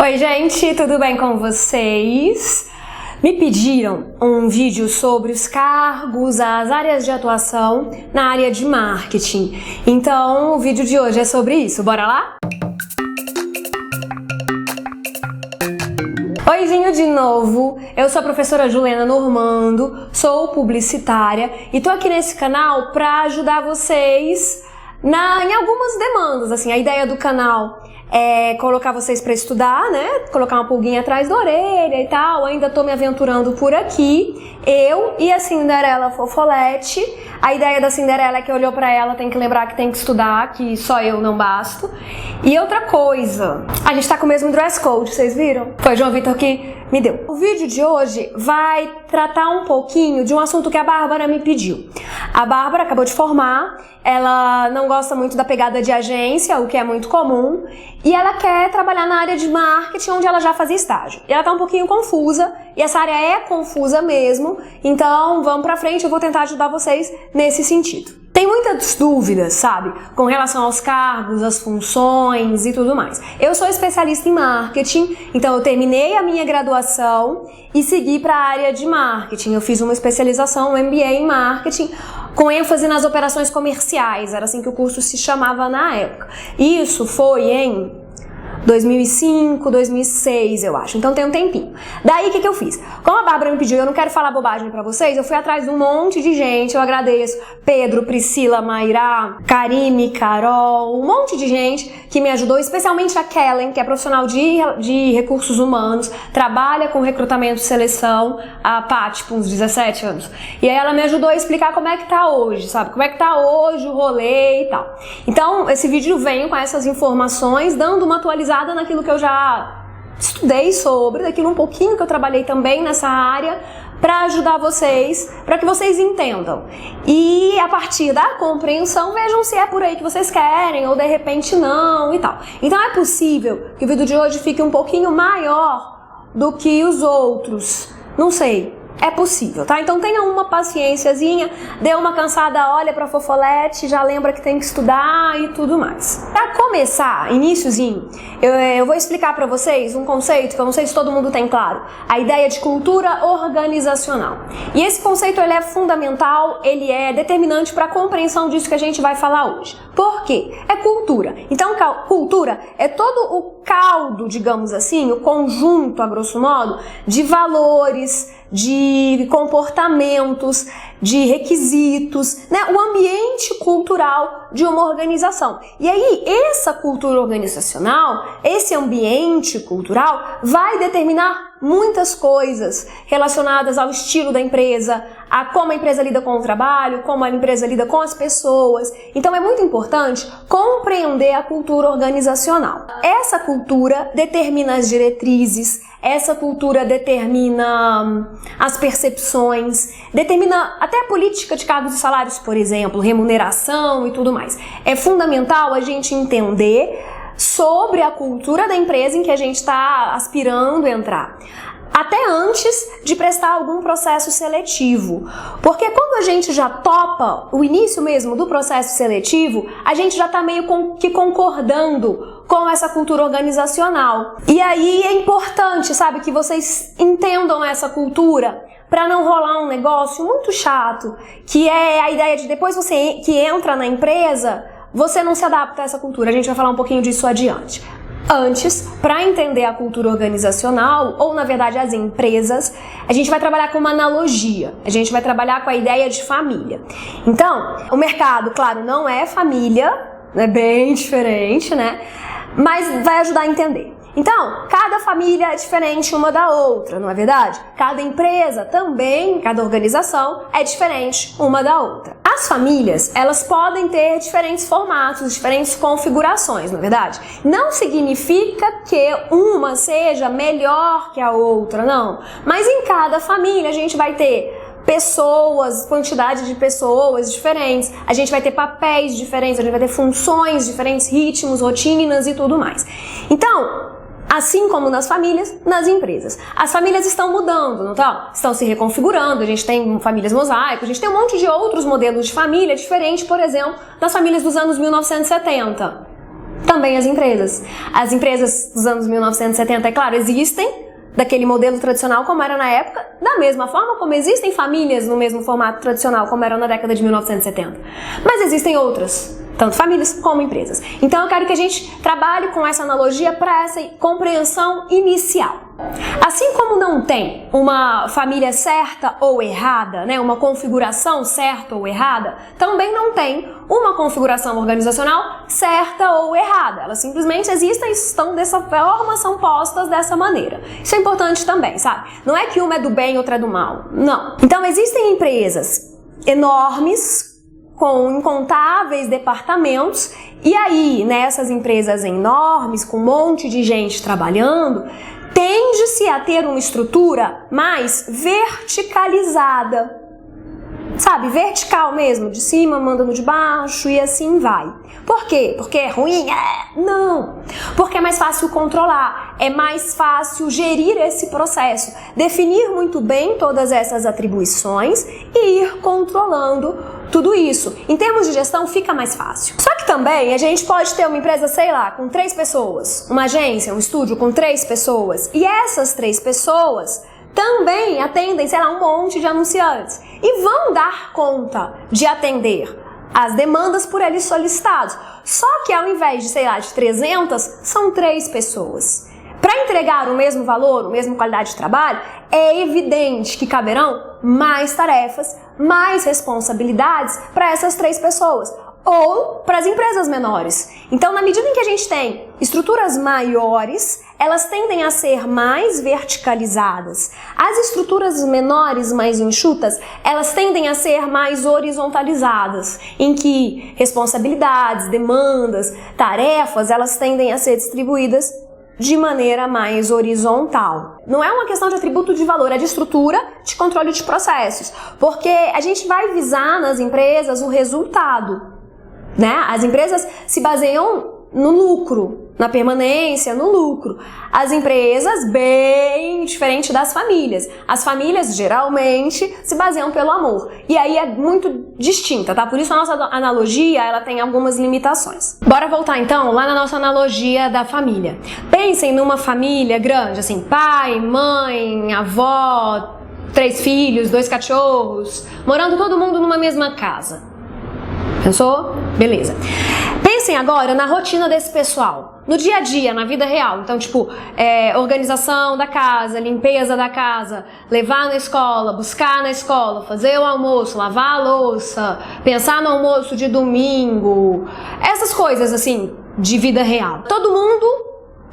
Oi gente, tudo bem com vocês? Me pediram um vídeo sobre os cargos, as áreas de atuação na área de marketing. Então o vídeo de hoje é sobre isso, bora lá? Oizinho de novo, eu sou a professora Juliana Normando, sou publicitária e tô aqui nesse canal para ajudar vocês em algumas demandas. Assim, a ideia do canal é colocar vocês para estudar, né? Colocar uma pulguinha atrás da orelha e tal. Ainda tô me aventurando por aqui. Eu e a Cinderela Fofolete. A ideia da Cinderela é que olhou para ela, tem que lembrar que tem que estudar, que só eu não basto. E outra coisa, a gente tá com o mesmo dress code, vocês viram? Foi João Vitor que me deu. O vídeo de hoje vai tratar um pouquinho de um assunto que a Bárbara me pediu. A Bárbara acabou de formar, ela não gosta muito da pegada de agência, o que é muito comum, e ela quer trabalhar na área de marketing, onde ela já fazia estágio. E ela tá um pouquinho confusa, e essa área é confusa mesmo, então vamos pra frente, eu vou tentar ajudar vocês nesse sentido. Tem muitas dúvidas, sabe, com relação aos cargos, às funções e tudo mais. Eu sou especialista em marketing, então eu terminei a minha graduação e segui para a área de marketing. Eu fiz uma especialização, um MBA em marketing, com ênfase nas operações comerciais, era assim que o curso se chamava na época. Isso foi em 2005, 2006, eu acho. Então tem um tempinho. Daí, o que eu fiz? Como a Bárbara me pediu, eu não quero falar bobagem pra vocês, eu fui atrás de um monte de gente, eu agradeço Pedro, Priscila, Mairá, Karime, Carol, um monte de gente que me ajudou, especialmente a Kellen, que é profissional de recursos humanos, trabalha com recrutamento e seleção, a Paty, com uns 17 anos. E aí ela me ajudou a explicar como é que tá hoje, sabe? Como é que tá hoje o rolê e tal. Então, esse vídeo vem com essas informações, dando uma atualização naquilo que eu já estudei sobre, daquilo um pouquinho que eu trabalhei também nessa área, para ajudar vocês, para que vocês entendam. E a partir da compreensão, vejam se é por aí que vocês querem, ou de repente não e tal. Então é possível que o vídeo de hoje fique um pouquinho maior do que os outros. Não sei. É possível, tá? Então tenha uma paciênciazinha, dê uma cansada, olha pra Fofolete, já lembra que tem que estudar e tudo mais. Pra começar, iniciozinho, eu vou explicar pra vocês um conceito que eu não sei se todo mundo tem claro, a ideia de cultura organizacional. E esse conceito ele é fundamental, ele é determinante pra compreensão disso que a gente vai falar hoje. Por quê? É cultura. Então cultura é todo o caldo, digamos assim, o conjunto, a grosso modo, de valores, de comportamentos, de requisitos, né? O ambiente cultural de uma organização. E aí, essa cultura organizacional, esse ambiente cultural vai determinar muitas coisas relacionadas ao estilo da empresa, a como a empresa lida com o trabalho, como a empresa lida com as pessoas. Então é muito importante compreender a cultura organizacional. Essa cultura determina as diretrizes, essa cultura determina as percepções, determina até a política de cargos e salários, por exemplo, remuneração e tudo mais. É fundamental a gente entender sobre a cultura da empresa em que a gente está aspirando a entrar, até antes de prestar algum processo seletivo. Porque quando a gente já topa o início mesmo do processo seletivo, a gente já está meio que concordando com essa cultura organizacional. E aí é importante, sabe, que vocês entendam essa cultura, para não rolar um negócio muito chato, que é a ideia de depois você que entra na empresa, você não se adapta a essa cultura. A gente vai falar um pouquinho disso adiante. Antes, para entender a cultura organizacional, ou na verdade as empresas, a gente vai trabalhar com uma analogia. A gente vai trabalhar com a ideia de família. Então, o mercado, claro, não é família, é bem diferente, né? Mas vai ajudar a entender. Então, cada família é diferente uma da outra, não é verdade? Cada empresa também, cada organização é diferente uma da outra. As famílias, elas podem ter diferentes formatos, diferentes configurações, não é verdade? Não significa que uma seja melhor que a outra, não. Mas em cada família a gente vai ter pessoas, quantidade de pessoas diferentes, a gente vai ter papéis diferentes, a gente vai ter funções diferentes, ritmos, rotinas e tudo mais. Então, assim como nas famílias, nas empresas. As famílias estão mudando, não estão? Estão se reconfigurando, a gente tem famílias mosaico, a gente tem um monte de outros modelos de família diferentes, por exemplo, das famílias dos anos 1970. Também as empresas. As empresas dos anos 1970, é claro, existem daquele modelo tradicional como era na época, da mesma forma como existem famílias no mesmo formato tradicional como era na década de 1970. Mas existem outras, tanto famílias como empresas. Então eu quero que a gente trabalhe com essa analogia para essa compreensão inicial. Assim como não tem uma família certa ou errada, né, uma configuração certa ou errada, também não tem uma configuração organizacional certa ou errada. Elas simplesmente existem, estão dessa forma, são postas dessa maneira. Isso é importante também, sabe? Não é que uma é do bem e outra é do mal. Não. Então existem empresas enormes, com incontáveis departamentos, e aí, nessas empresas enormes, com um monte de gente trabalhando, tende-se a ter uma estrutura mais verticalizada. Sabe, vertical mesmo, de cima mandando de baixo e assim vai. Por quê? Porque é ruim? Não! Porque é mais fácil controlar, é mais fácil gerir esse processo, definir muito bem todas essas atribuições e ir controlando tudo isso. Em termos de gestão, fica mais fácil. Só que também a gente pode ter uma empresa, sei lá, com 3 pessoas, uma agência, um estúdio com 3 pessoas, e essas 3 pessoas também atendem, sei lá, um monte de anunciantes e vão dar conta de atender as demandas por eles solicitados. Só que ao invés de, sei lá, de 300, são 3 pessoas. Para entregar o mesmo valor, a mesma qualidade de trabalho, é evidente que caberão mais tarefas, mais responsabilidades para essas 3 pessoas. Ou para as empresas menores. Então, na medida em que a gente tem estruturas maiores, elas tendem a ser mais verticalizadas. As estruturas menores, mais enxutas, elas tendem a ser mais horizontalizadas, em que responsabilidades, demandas, tarefas, elas tendem a ser distribuídas de maneira mais horizontal. Não é uma questão de atributo de valor, é de estrutura, de controle de processos, porque a gente vai visar nas empresas o resultado. Né? As empresas se baseiam no lucro, na permanência, no lucro. As empresas, bem diferente das famílias. As famílias, geralmente, se baseiam pelo amor. E aí é muito distinta, tá? Por isso a nossa analogia, ela tem algumas limitações. Bora voltar, então, lá na nossa analogia da família. Pensem numa família grande, assim, pai, mãe, avó, 3 filhos, 2 cachorros, morando todo mundo numa mesma casa. Pensou? Beleza. Pensem agora na rotina desse pessoal, no dia a dia, na vida real. Então, tipo, organização da casa, limpeza da casa, levar na escola, buscar na escola, fazer o almoço, lavar a louça, pensar no almoço de domingo, essas coisas assim, de vida real. Todo mundo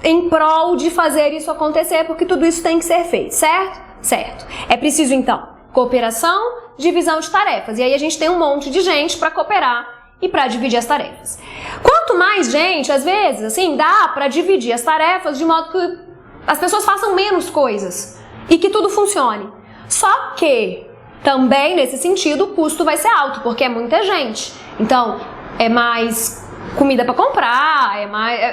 em prol de fazer isso acontecer, porque tudo isso tem que ser feito, certo? Certo. É preciso, então, cooperação, divisão de tarefas. E aí a gente tem um monte de gente para cooperar e para dividir as tarefas. Quanto mais gente, às vezes, assim, dá para dividir as tarefas de modo que as pessoas façam menos coisas e que tudo funcione. Só que também, nesse sentido, o custo vai ser alto, porque é muita gente. Então, é mais comida para comprar,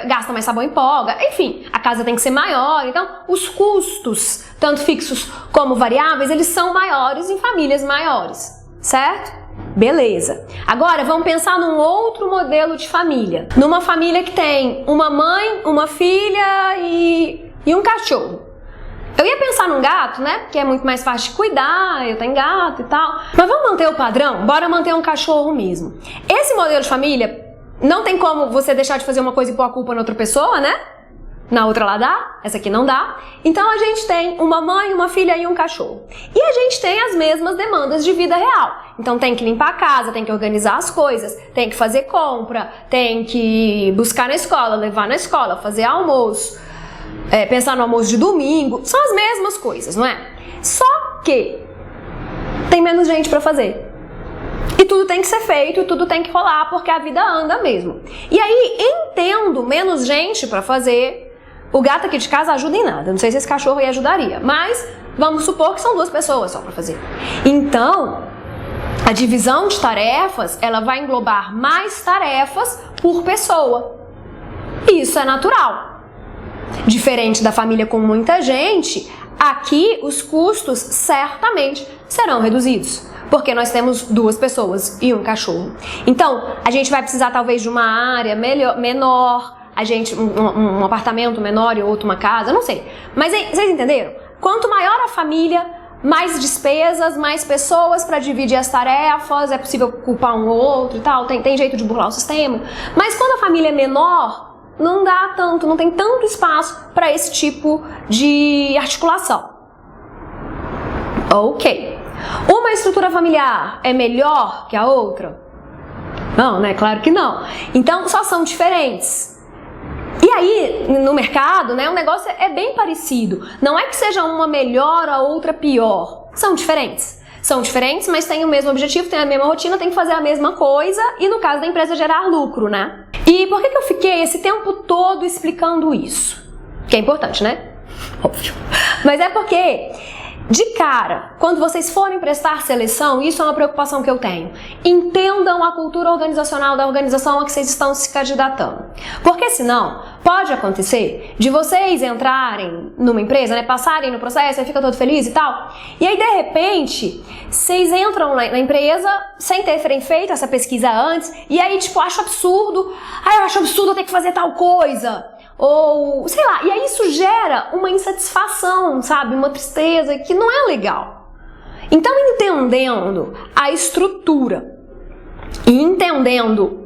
gasta mais sabão em pó, enfim, a casa tem que ser maior. Então, os custos, tanto fixos como variáveis, eles são maiores em famílias maiores, certo? Beleza. Agora, vamos pensar num outro modelo de família. Numa família que tem uma mãe, uma filha e um cachorro. Eu ia pensar num gato, né? Porque é muito mais fácil de cuidar, eu tenho gato e tal. Mas vamos manter o padrão? Bora manter um cachorro mesmo. Esse modelo de família, não tem como você deixar de fazer uma coisa e pôr a culpa na outra pessoa, né? Na outra lá dá, essa aqui não dá. Então a gente tem uma mãe, uma filha e um cachorro. E a gente tem as mesmas demandas de vida real. Então tem que limpar a casa, tem que organizar as coisas, tem que fazer compra, tem que buscar na escola, levar na escola, fazer almoço, pensar no almoço de domingo. São as mesmas coisas, não é? Só que tem menos gente para fazer. E tudo tem que ser feito, e tudo tem que rolar, porque a vida anda mesmo. E aí, entendo menos gente para fazer. O gato aqui de casa ajuda em nada. Não sei se esse cachorro aí ajudaria, mas vamos supor que são 2 pessoas só para fazer. Então, a divisão de tarefas, ela vai englobar mais tarefas por pessoa. E isso é natural. Diferente da família com muita gente, aqui os custos certamente serão reduzidos. Porque nós temos 2 pessoas e um cachorro. Então, a gente vai precisar talvez de uma área menor, um apartamento menor e outro uma casa, não sei. Mas vocês entenderam? Quanto maior a família, mais despesas, mais pessoas para dividir as tarefas, é possível culpar um ou outro e tal, tem jeito de burlar o sistema. Mas quando a família é menor, não dá tanto, não tem tanto espaço para esse tipo de articulação. Ok. Uma estrutura familiar é melhor que a outra? Não, né? Claro que não. Então, só são diferentes. E aí, no mercado, né, o negócio é bem parecido. Não é que seja uma melhor, a outra pior. São diferentes. São diferentes, mas têm o mesmo objetivo, têm a mesma rotina, têm que fazer a mesma coisa e, no caso da empresa, gerar lucro, né? E por que eu fiquei esse tempo todo explicando isso? Que é importante, né? Óbvio. Mas é porque, de cara, quando vocês forem prestar seleção, isso é uma preocupação que eu tenho. Entendam a cultura organizacional da organização a que vocês estão se candidatando. Porque senão, pode acontecer de vocês entrarem numa empresa, né, passarem no processo, aí fica todo feliz e tal, e aí de repente, vocês entram na empresa sem terem feito essa pesquisa antes, e aí tipo, acho absurdo, eu acho absurdo eu ter que fazer tal coisa. Ou, sei lá, e aí isso gera uma insatisfação, sabe? Uma tristeza que não é legal. Então, entendendo a estrutura e entendendo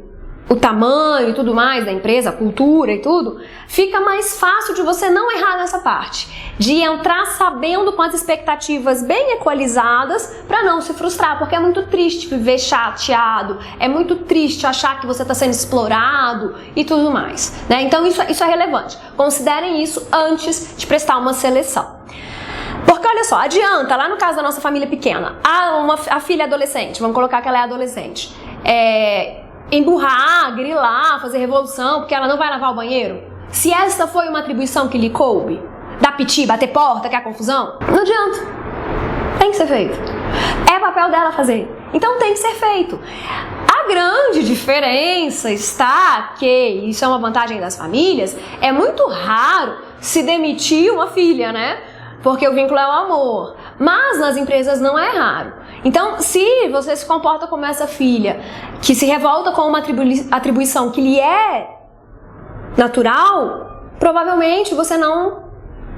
o tamanho e tudo mais da empresa, a cultura e tudo, fica mais fácil de você não errar nessa parte. De entrar sabendo com as expectativas bem equalizadas para não se frustrar, porque é muito triste viver chateado, é muito triste achar que você está sendo explorado e tudo mais, né? Então isso é relevante. Considerem isso antes de prestar uma seleção. Porque olha só, adianta, lá no caso da nossa família pequena, a filha adolescente, vamos colocar que ela é adolescente, emburrar, grilar, fazer revolução porque ela não vai lavar o banheiro? Se essa foi uma atribuição que lhe coube, dar piti, bater porta, que é a confusão, não adianta. Tem que ser feito. É papel dela fazer. Então tem que ser feito. A grande diferença está que, isso é uma vantagem das famílias, é muito raro se demitir uma filha, né? Porque o vínculo é o amor. Mas nas empresas não é raro. Então, se você se comporta como essa filha, que se revolta com uma atribuição que lhe é natural, provavelmente você não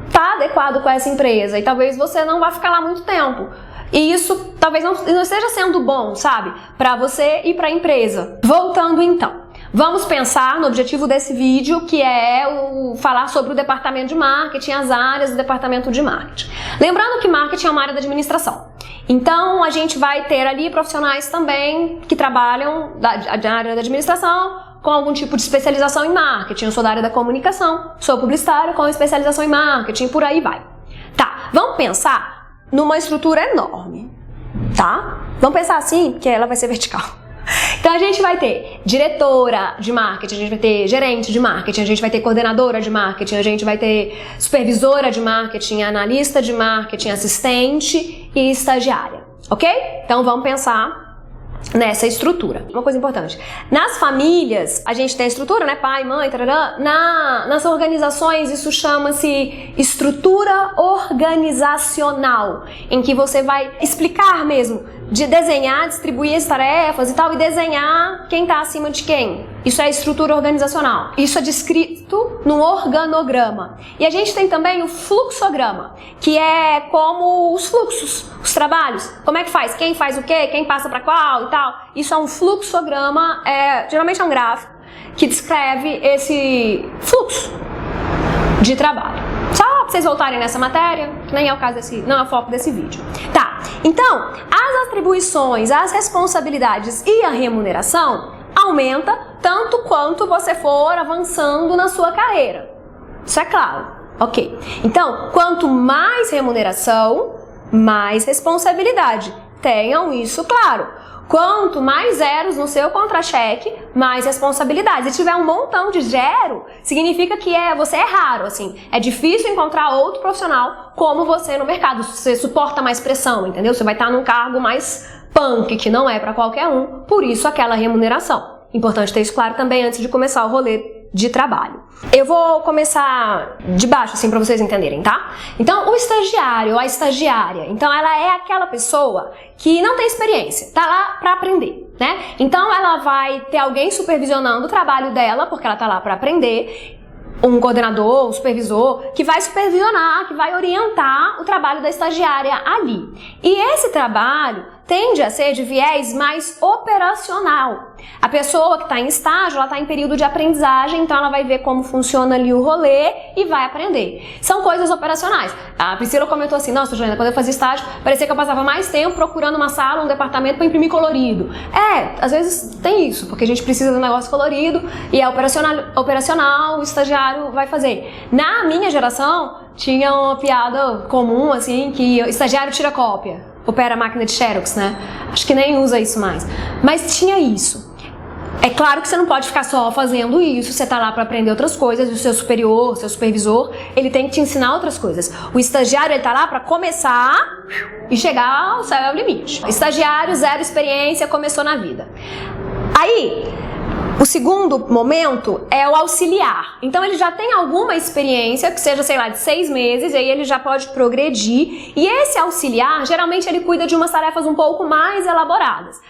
está adequado com essa empresa e talvez você não vá ficar lá muito tempo. E isso talvez não esteja sendo bom, sabe? Para você e para a empresa. Voltando então. Vamos pensar no objetivo desse vídeo, que é falar sobre o departamento de marketing, as áreas do departamento de marketing. Lembrando que marketing é uma área da administração. Então, a gente vai ter ali profissionais também que trabalham na área da administração com algum tipo de especialização em marketing. Eu sou da área da comunicação, sou publicitário com especialização em marketing, por aí vai. Tá, vamos pensar numa estrutura enorme, tá? Vamos pensar assim, que ela vai ser vertical. Então a gente vai ter diretora de marketing, a gente vai ter gerente de marketing, a gente vai ter coordenadora de marketing, a gente vai ter supervisora de marketing, analista de marketing, assistente e estagiária, ok? Então vamos pensar nessa estrutura. Uma coisa importante, nas famílias a gente tem a estrutura, né, pai, mãe, tarará. Nas organizações isso chama-se estrutura organizacional, em que você vai explicar mesmo, de desenhar, distribuir as tarefas e tal, e desenhar quem está acima de quem. Isso é estrutura organizacional. Isso é descrito num organograma. E a gente tem também o fluxograma, que é como os fluxos, os trabalhos. Como é que faz? Quem faz o quê? Quem passa para qual e tal. Isso é um fluxograma, geralmente é um gráfico que descreve esse fluxo de trabalho. Só para vocês voltarem nessa matéria, que nem é o caso não é o foco desse vídeo. Tá, então, as atribuições, as responsabilidades e a remuneração aumenta tanto quanto você for avançando na sua carreira. Isso é claro, ok. Então, quanto mais remuneração, mais responsabilidade. Tenham isso claro. Quanto mais zeros no seu contra-cheque, mais responsabilidade. Se tiver um montão de zero, significa que você é raro, assim. É difícil encontrar outro profissional como você no mercado. Você suporta mais pressão, entendeu? Você vai estar num cargo mais punk, que não é para qualquer um. Por isso, aquela remuneração. Importante ter isso claro também antes de começar o rolê de trabalho. Eu vou começar de baixo, assim, pra vocês entenderem, tá? Então, o estagiário ou a estagiária, então ela é aquela pessoa que não tem experiência, tá lá pra aprender, né? Então, ela vai ter alguém supervisionando o trabalho dela, porque ela tá lá pra aprender, um coordenador, um supervisor, que vai supervisionar, que vai orientar o trabalho da estagiária ali. E esse trabalho tende a ser de viés mais operacional. A pessoa que está em estágio, ela está em período de aprendizagem, então ela vai ver como funciona ali o rolê e vai aprender. São coisas operacionais. A Priscila comentou assim, nossa, Juliana, quando eu fazia estágio, parecia que eu passava mais tempo procurando uma sala, um departamento para imprimir colorido. Às vezes tem isso, porque a gente precisa de um negócio colorido e é operacional, o estagiário vai fazer. Na minha geração, tinha uma piada comum, assim, que o estagiário tira cópia. Opera a máquina de Xerox, né? Acho que nem usa isso mais. Mas tinha isso. É claro que você não pode ficar só fazendo isso, você tá lá para aprender outras coisas, e o seu superior, seu supervisor, ele tem que te ensinar outras coisas. O estagiário, ele tá lá para começar e chegar ao céu é o limite. Estagiário, zero experiência, começou na vida. Aí, o segundo momento é o auxiliar. Então ele já tem alguma experiência, que seja, sei lá, de 6 meses, e aí ele já pode progredir. E esse auxiliar, geralmente ele cuida de umas tarefas um pouco mais elaboradas,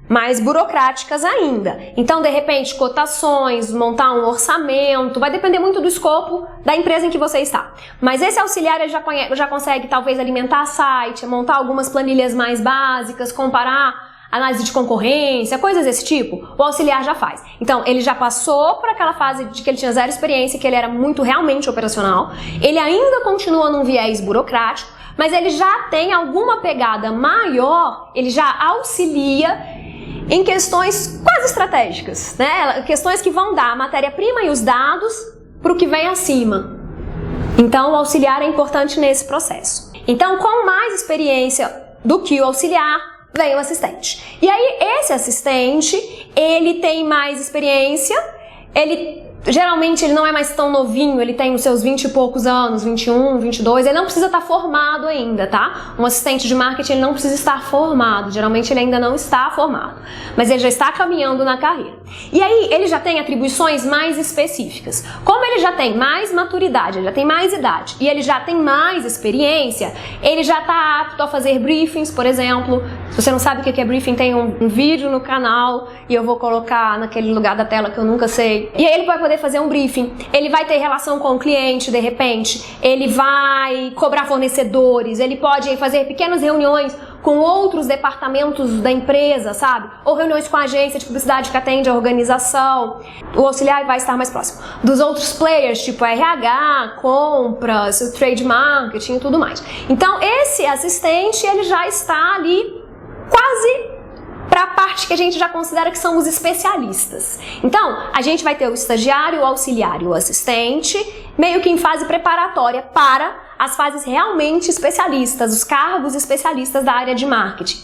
mais burocráticas ainda. Então, de repente, cotações, montar um orçamento, vai depender muito do escopo da empresa em que você está. Mas esse auxiliar ele já consegue, talvez, alimentar site, montar algumas planilhas mais básicas, comparar análise de concorrência, coisas desse tipo, o auxiliar já faz. Então, ele já passou por aquela fase de que ele tinha zero experiência, que ele era muito realmente operacional, ele ainda continua num viés burocrático, mas ele já tem alguma pegada maior, ele já auxilia em questões quase estratégicas, né? Questões que vão dar a matéria-prima e os dados para o que vem acima. Então, o auxiliar é importante nesse processo. Então, com mais experiência do que o auxiliar, vem o assistente. E aí, esse assistente, ele tem mais experiência, geralmente ele não é mais tão novinho, ele tem os seus 20 e poucos anos, 21, 22, ele não precisa estar formado ainda, tá? Um assistente de marketing, ele não precisa estar formado, geralmente ele ainda não está formado, mas ele já está caminhando na carreira. E aí, ele já tem atribuições mais específicas. Como ele já tem mais maturidade, ele já tem mais idade e ele já tem mais experiência, ele já está apto a fazer briefings, por exemplo. Se você não sabe o que é briefing, tem um vídeo no canal e eu vou colocar naquele lugar da tela que eu nunca sei. E aí ele vai poder fazer um briefing, ele vai ter relação com o cliente, de repente, ele vai cobrar fornecedores, ele pode fazer pequenas reuniões com outros departamentos da empresa, sabe? Ou reuniões com a agência de publicidade que atende a organização. O auxiliar vai estar mais próximo dos outros players, tipo RH, compras, o trade marketing e tudo mais. Então, esse assistente, ele já está ali quase para a parte que a gente já considera que são os especialistas. Então, a gente vai ter o estagiário, o auxiliar e o assistente, meio que em fase preparatória para as fases realmente especialistas, os cargos especialistas da área de marketing.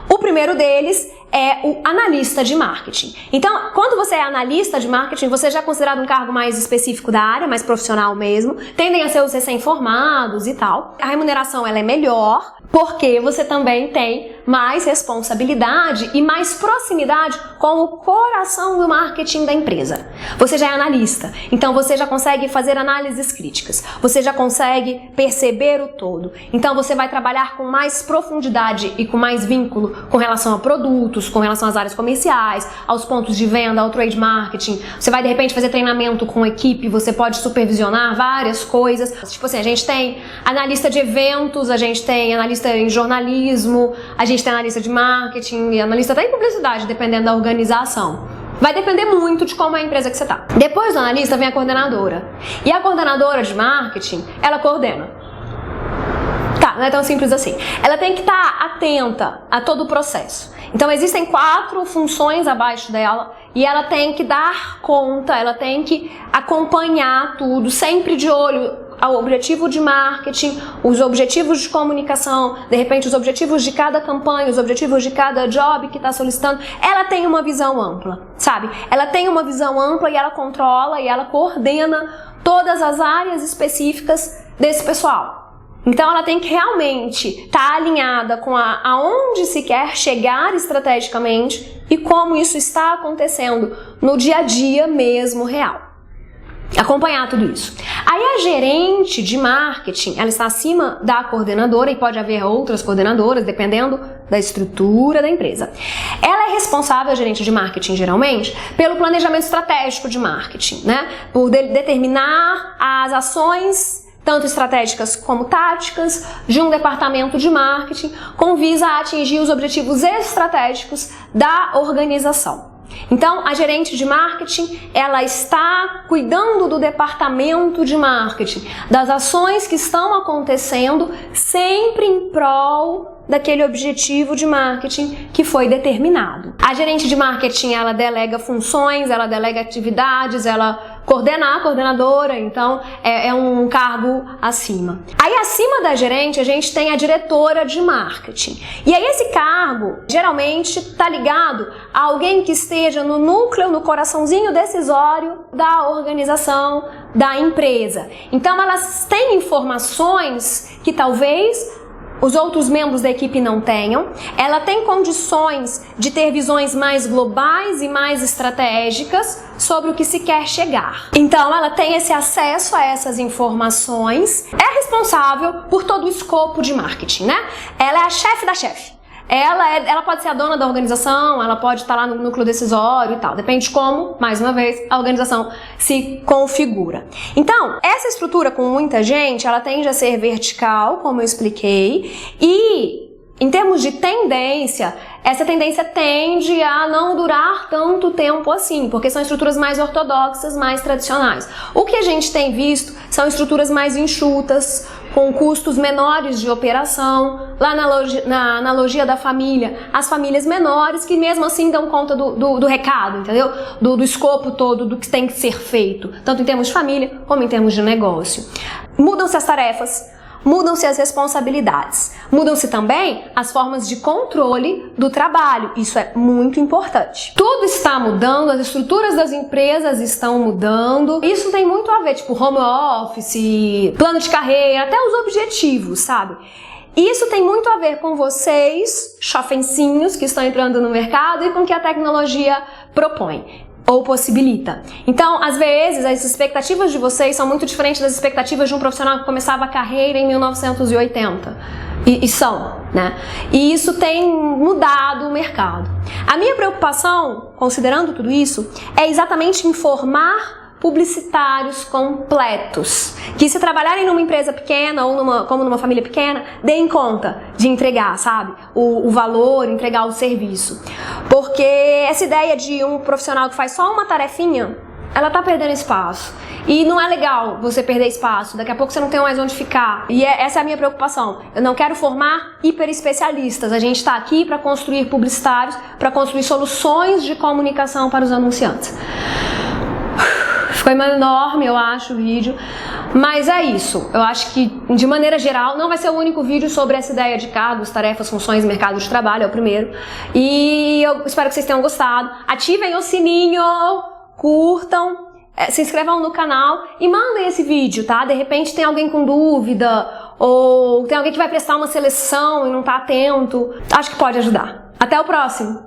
O primeiro deles é o analista de marketing. Então, quando você é analista de marketing, você já é considerado um cargo mais específico da área, mais profissional mesmo, tendem a ser os recém-formados e tal. A remuneração ela é melhor, porque você também tem mais responsabilidade e mais proximidade com o coração do marketing da empresa. Você já é analista, então você já consegue fazer análises críticas, você já consegue perceber o todo. Então você vai trabalhar com mais profundidade e com mais vínculo com relação a produtos, com relação às áreas comerciais, aos pontos de venda, ao trade marketing. Você vai de repente fazer treinamento com equipe, você pode supervisionar várias coisas. Tipo assim, a gente tem analista de eventos, a gente tem analista em jornalismo, a gente tem analista de marketing e analista até em publicidade, dependendo da organização. Vai depender muito de como é a empresa que você está. Depois do analista vem a coordenadora. E a coordenadora de marketing, ela coordena. Tá, não é tão simples assim. Ela tem que estar atenta a todo o processo. Então existem 4 funções abaixo dela e ela tem que dar conta, ela tem que acompanhar tudo, sempre de olho ao objetivo de marketing, os objetivos de comunicação, de repente os objetivos de cada campanha, os objetivos de cada job que está solicitando. Ela tem uma visão ampla, sabe? Ela tem uma visão ampla e ela controla e ela coordena todas as áreas específicas desse pessoal. Então ela tem que realmente estar alinhada com aonde se quer chegar estrategicamente e como isso está acontecendo no dia a dia mesmo real. acompanhar tudo isso. Aí a gerente de marketing, ela está acima da coordenadora e pode haver outras coordenadoras, dependendo da estrutura da empresa. Ela é responsável, a gerente de marketing geralmente, pelo planejamento estratégico de marketing, né? Por determinar as ações tanto estratégicas como táticas, de um departamento de marketing, com visa a atingir os objetivos estratégicos da organização. Então, a gerente de marketing, ela está cuidando do departamento de marketing, das ações que estão acontecendo, sempre em prol daquele objetivo de marketing que foi determinado. A gerente de marketing, ela delega funções, ela delega atividades, ela coordena a coordenadora, então é um cargo acima. Aí acima da gerente, a gente tem a diretora de marketing. E aí esse cargo, geralmente, está ligado a alguém que esteja no núcleo, no coraçãozinho decisório da organização, da empresa. Então elas têm informações que talvez os outros membros da equipe não tenham. Ela tem condições de ter visões mais globais e mais estratégicas sobre o que se quer chegar. Então, ela tem esse acesso a essas informações, é responsável por todo o escopo de marketing, né? Ela é a chefe da chefe. Ela pode ser a dona da organização, ela pode estar lá no núcleo decisório e tal. Depende de como, mais uma vez, a organização se configura. Então, essa estrutura com muita gente, ela tende a ser vertical, como eu expliquei, e em termos de tendência, essa tendência tende a não durar tanto tempo assim, porque são estruturas mais ortodoxas, mais tradicionais. O que a gente tem visto são estruturas mais enxutas, com custos menores de operação, lá na analogia da família, as famílias menores que mesmo assim dão conta do recado, entendeu? Do escopo todo, do que tem que ser feito, tanto em termos de família como em termos de negócio. Mudam-se as tarefas, mudam-se as responsabilidades, mudam-se também as formas de controle do trabalho, isso é muito importante. Tudo está mudando, as estruturas das empresas estão mudando, isso tem muito a ver, tipo home office, plano de carreira, até os objetivos, sabe? Isso tem muito a ver com vocês, chofencinhos que estão entrando no mercado e com o que a tecnologia propõe ou possibilita. Então, às vezes, as expectativas de vocês são muito diferentes das expectativas de um profissional que começava a carreira em 1980. E são, né? E isso tem mudado o mercado. A minha preocupação, considerando tudo isso, é exatamente informar publicitários completos, que se trabalharem numa empresa pequena ou como numa família pequena, deem conta de entregar, sabe? O valor, entregar o serviço. Porque essa ideia de um profissional que faz só uma tarefinha, ela tá perdendo espaço. E não é legal você perder espaço, daqui a pouco você não tem mais onde ficar. E essa é a minha preocupação. Eu não quero formar hiper especialistas. A gente está aqui para construir publicitários, para construir soluções de comunicação para os anunciantes. Ficou enorme, eu acho, o vídeo. Mas é isso. Eu acho que, de maneira geral, não vai ser o único vídeo sobre essa ideia de cargos, tarefas, funções, mercado de trabalho, é o primeiro. E eu espero que vocês tenham gostado. Ativem o sininho, curtam, se inscrevam no canal e mandem esse vídeo, tá? De repente tem alguém com dúvida, ou tem alguém que vai prestar uma seleção e não tá atento. Acho que pode ajudar. Até o próximo!